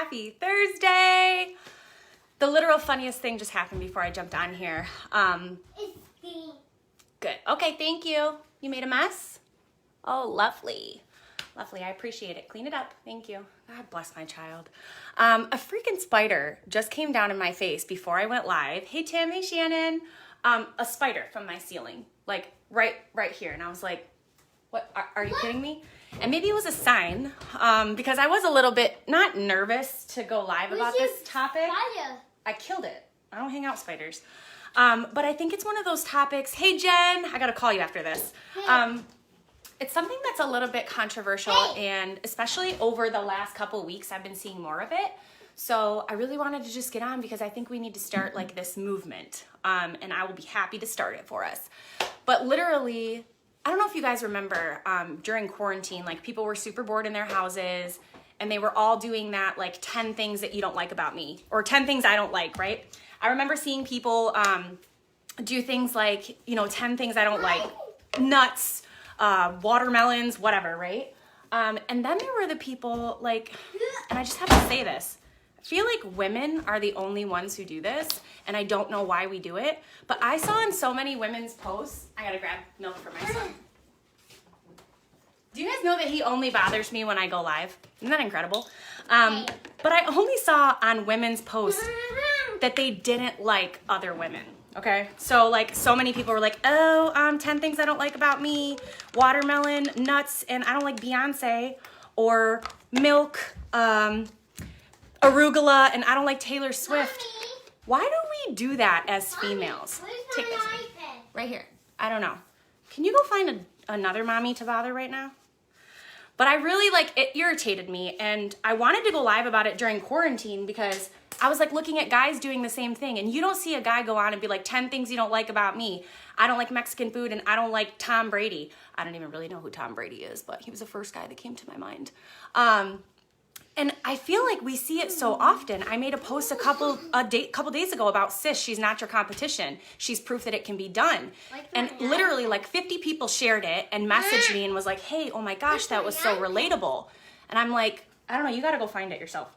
Happy Thursday. The literal funniest thing just happened before I jumped on here. It's clean. Good. Okay, thank you. You made a mess? Oh, lovely. Lovely, I appreciate it. Clean it up. Thank you. God bless my child. A freaking spider just came down in my face before I went live. Hey, Tim. Hey, Shannon. A spider from my ceiling, like right here. And I was like, what? Are you kidding me? And maybe it was a sign, because I was a little bit not nervous to go live about this topic. Spider. I killed it. I don't hang out with spiders. But I think it's one of those topics. Hey, Jen, I got to call you after this. It's something that's a little bit controversial, and especially over the last couple of weeks, I've been seeing more of it. So I really wanted to just get on because I think we need to start like this movement, and I will be happy to start it for us. But literally, I don't know if you guys remember during quarantine, like people were super bored in their houses, and they were all doing that like 10 things that you don't like about me, or 10 things I don't like, right? I remember seeing people do things like, 10 things I don't like, nuts, watermelons, whatever, right? And then there were the people like, and I just have to say this, I feel like women are the only ones who do this, and I don't know why we do it, but I saw in so many women's posts, I gotta grab milk for my son. Do you guys know that he only bothers me when I go live? Isn't that incredible? But I only saw on women's posts that they didn't like other women. Okay, so like so many people were like, 10 things I don't like about me, watermelon, nuts, and I don't like Beyonce, or milk, arugula, and I don't like Taylor Swift. Mommy. Why do we do that as females? Where's Take my this iPad? right here. I don't know. Can you go find another mommy to bother right now? But I really it irritated me, and I wanted to go live about it during quarantine because I was like looking at guys doing the same thing, and you don't see a guy go on and be like 10 things you don't like about me. I don't like Mexican food, and I don't like Tom Brady. I don't even really know who Tom Brady is, but he was the first guy that came to my mind. And I feel like we see it so often. I made a post a couple days ago about sis, she's not your competition. She's proof that it can be done. And literally like 50 people shared it and messaged me and was like, hey, oh my gosh, that was so relatable. And I'm like, I don't know, you gotta go find it yourself.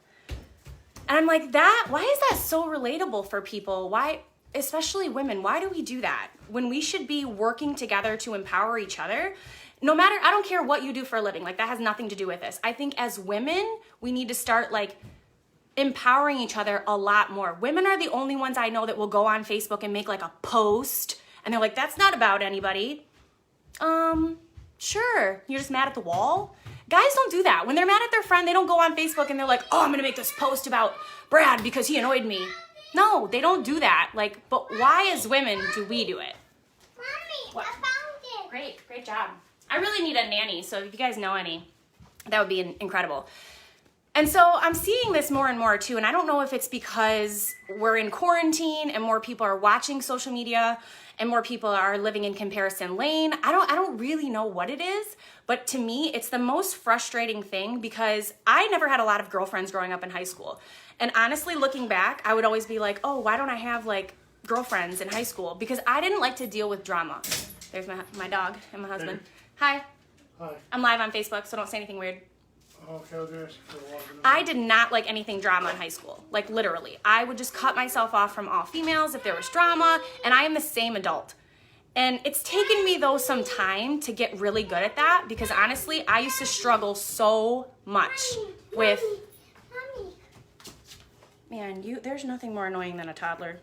And I'm like, why is that so relatable for people? Why, especially women, why do we do that? When we should be working together to empower each other. No matter, I don't care what you do for a living, like that has nothing to do with this. I think as women, we need to start like empowering each other a lot more. Women are the only ones I know that will go on Facebook and make like a post and they're like, that's not about anybody. Sure, you're just mad at the wall. Guys don't do that. When they're mad at their friend, they don't go on Facebook and they're like, oh, I'm gonna make this post about Brad because he annoyed me. No, they don't do that. Like, but why as women do we do it? Mommy, What? I found it. Great job. I really need a nanny, so if you guys know any, that would be incredible. And so I'm seeing this more and more too, and I don't know if it's because we're in quarantine and more people are watching social media and more people are living in comparison lane. I don't really know what it is, but to me, it's the most frustrating thing because I never had a lot of girlfriends growing up in high school. And honestly, looking back, I would always be like, oh, why don't I have like girlfriends in high school? Because I didn't like to deal with drama. There's my dog and my husband. Hi. Hi. I'm live on Facebook, so don't say anything weird. Okay, I'll do this for a while. I did not like anything drama in high school. Like literally. I would just cut myself off from all females if there was drama, and I am the same adult. And it's taken me though some time to get really good at that because honestly, I used to struggle so much with Mommy. man, there's nothing more annoying than a toddler.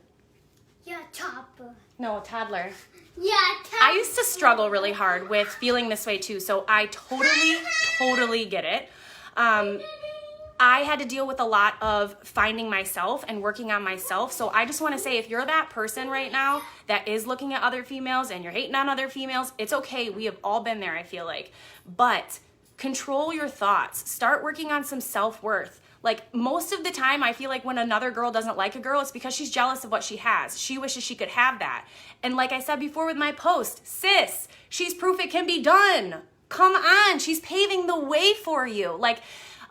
You're a topper. No, a toddler. Yeah, I used to struggle really hard with feeling this way too, so I totally get it. I had to deal with a lot of finding myself and working on myself, so I just want to say if you're that person right now that is looking at other females and you're hating on other females, it's okay. We have all been there, I feel like. But control your thoughts. Start working on some self-worth. Like most of the time, I feel like when another girl doesn't like a girl, it's because she's jealous of what she has. She wishes she could have that. And like I said before with my post, sis, she's proof it can be done. Come on, she's paving the way for you. Like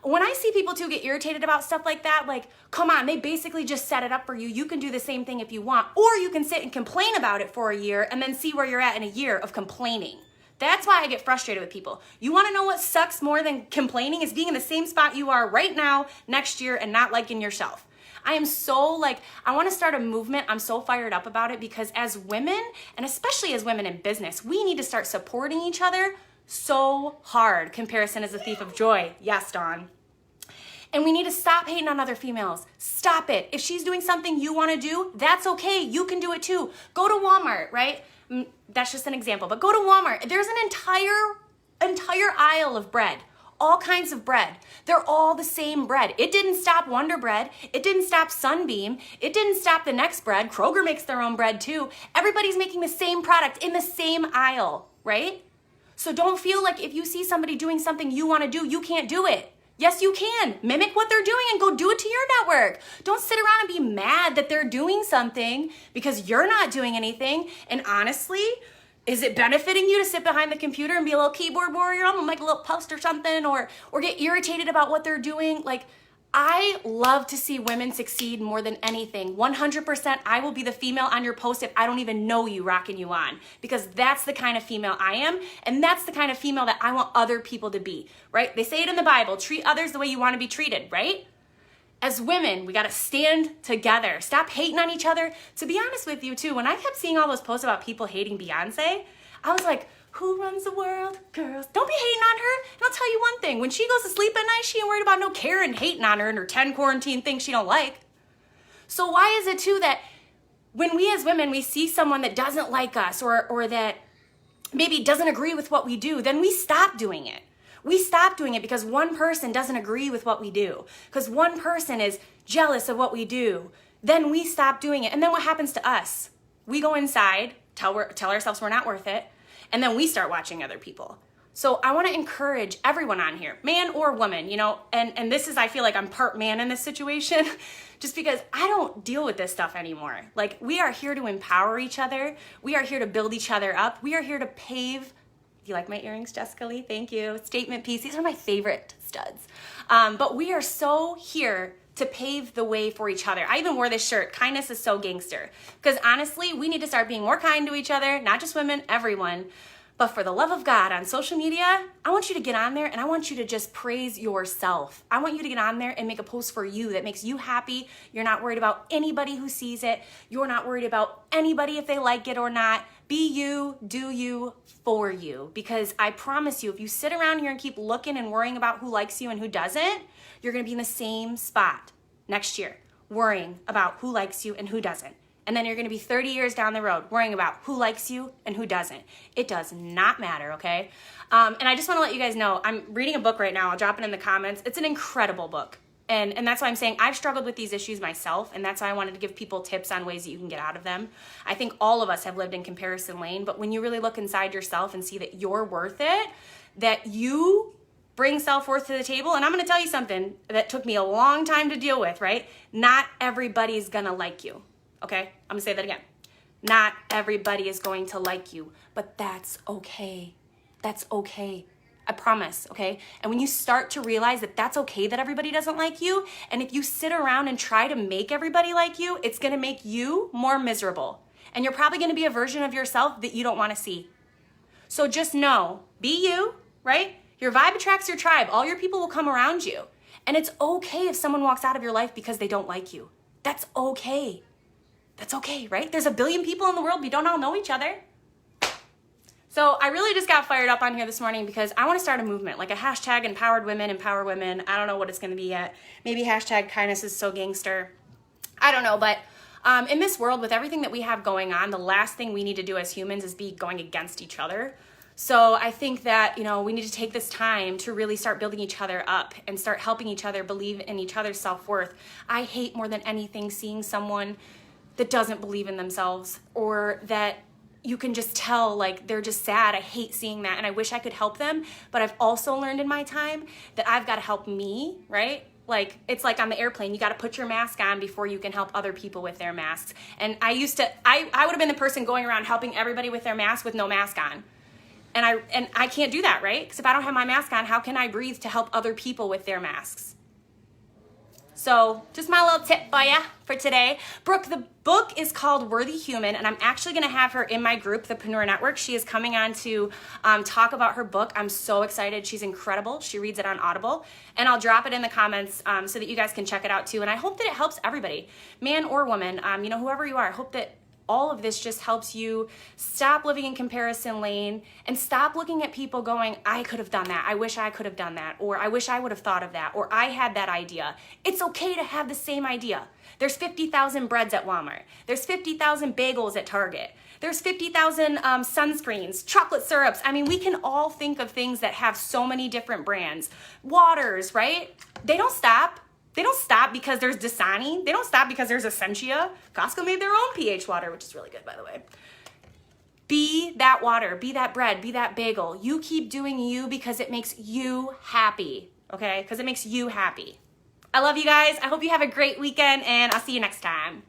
when I see people too get irritated about stuff like that, like, come on, they basically just set it up for you. You can do the same thing if you want, or you can sit and complain about it for a year and then see where you're at in a year of complaining. That's why I get frustrated with people. You want to know what sucks more than complaining is being in the same spot you are right now, next year, and not liking yourself. I am so I want to start a movement. I'm so fired up about it because as women, and especially as women in business, we need to start supporting each other so hard. Comparison is a thief of joy. Yes, Dawn. And we need to stop hating on other females. Stop it. If she's doing something you want to do, that's okay. You can do it too. Go to Walmart, right? That's just an example, but go to Walmart. There's an entire aisle of bread. All kinds of bread. They're all the same bread. It didn't stop Wonder Bread. It didn't stop Sunbeam. It didn't stop the next bread. Kroger makes their own bread too. Everybody's making the same product in the same aisle, right? So don't feel like if you see somebody doing something you want to do, you can't do it. Yes, you can. Mimic what they're doing and go do it to your network. Don't sit around and be mad that they're doing something because you're not doing anything. And honestly, is it benefiting you to sit behind the computer and be a little keyboard warrior and make a little post or something or get irritated about what they're doing? I love to see women succeed more than anything. 100% I will be the female on your post if I don't even know you rocking you on because that's the kind of female I am and that's the kind of female that I want other people to be, right? They say it in the Bible, treat others the way you want to be treated, right? As women, we got to stand together. Stop hating on each other. To be honest with you too, when I kept seeing all those posts about people hating Beyonce, I was like, who runs the world? Girls. Don't be hating on her. And I'll tell you one thing. When she goes to sleep at night, she ain't worried about no Karen hating on her and her 10 quarantine things she don't like. So why is it too that when we as women, we see someone that doesn't like us or that maybe doesn't agree with what we do, then we stop doing it. We stop doing it because one person doesn't agree with what we do. Because one person is jealous of what we do. Then we stop doing it. And then what happens to us? We go inside, tell ourselves we're not worth it. And then we start watching other people. So I want to encourage everyone on here, man or woman, and this is, I feel like I'm part man in this situation, just because I don't deal with this stuff anymore. We are here to empower each other. We are here to build each other up. We are here to pave. Do you like my earrings, Jessica Lee? Thank you. Statement piece. These are my favorite studs. But we are so here to pave the way for each other. I even wore this shirt, kindness is so gangster. Because honestly, we need to start being more kind to each other, not just women, everyone. But for the love of God, on social media, I want you to get on there and I want you to just praise yourself. I want you to get on there and make a post for you that makes you happy. You're not worried about anybody who sees it. You're not worried about anybody if they like it or not. Be you, do you, for you. Because I promise you, if you sit around here and keep looking and worrying about who likes you and who doesn't, you're going to be in the same spot next year, worrying about who likes you and who doesn't. And then you're going to be 30 years down the road worrying about who likes you and who doesn't. It does not matter, okay? And I just want to let you guys know, I'm reading a book right now. I'll drop it in the comments. It's an incredible book. And that's why I'm saying I've struggled with these issues myself, and that's why I wanted to give people tips on ways that you can get out of them. I think all of us have lived in comparison lane, but when you really look inside yourself and see that you're worth it, that you bring self-worth to the table, and I'm going to tell you something that took me a long time to deal with, right? Not everybody's going to like you, okay? I'm going to say that again. Not everybody is going to like you, but that's okay. That's okay. I promise, okay? And when you start to realize that that's okay that everybody doesn't like you, and if you sit around and try to make everybody like you, it's gonna make you more miserable. And you're probably gonna be a version of yourself that you don't wanna see. So just know, be you, right? Your vibe attracts your tribe. All your people will come around you. And it's okay if someone walks out of your life because they don't like you. That's okay. That's okay, right? There's a billion people in the world, we don't all know each other. So I really just got fired up on here this morning because I want to start a movement, like a hashtag empowered women, empower women. I don't know what it's going to be yet. Maybe hashtag kindness is so gangster. I don't know, but in this world with everything that we have going on, the last thing we need to do as humans is be going against each other. So I think that, we need to take this time to really start building each other up and start helping each other believe in each other's self-worth. I hate more than anything seeing someone that doesn't believe in themselves or that you can just tell like they're just sad. I hate seeing that and I wish I could help them. But I've also learned in my time that I've got to help me, right? Like it's like on the airplane, you got to put your mask on before you can help other people with their masks. And I would have been the person going around helping everybody with their mask with no mask on. And I can't do that, right? Because if I don't have my mask on, how can I breathe to help other people with their masks? So just my little tip for you for today. Brooke, the book is called Worthy Human, and I'm actually going to have her in my group, the Preneur Network. She is coming on to talk about her book. I'm so excited. She's incredible. She reads it on Audible, and I'll drop it in the comments so that you guys can check it out too. And I hope that it helps everybody, man or woman, whoever you are. I hope that all of this just helps you stop living in comparison lane and stop looking at people going, I could have done that. I wish I could have done that. Or I wish I would have thought of that. Or I had that idea. It's okay to have the same idea. There's 50,000 breads at Walmart. There's 50,000 bagels at Target. There's 50,000 sunscreens, chocolate syrups. I mean, we can all think of things that have so many different brands. Waters, right? They don't stop. They don't stop because there's Dasani. They don't stop because there's Essentia. Costco made their own pH water, which is really good, by the way. Be that water, be that bread, be that bagel. You keep doing you because it makes you happy, okay? Because it makes you happy. I love you guys. I hope you have a great weekend, and I'll see you next time.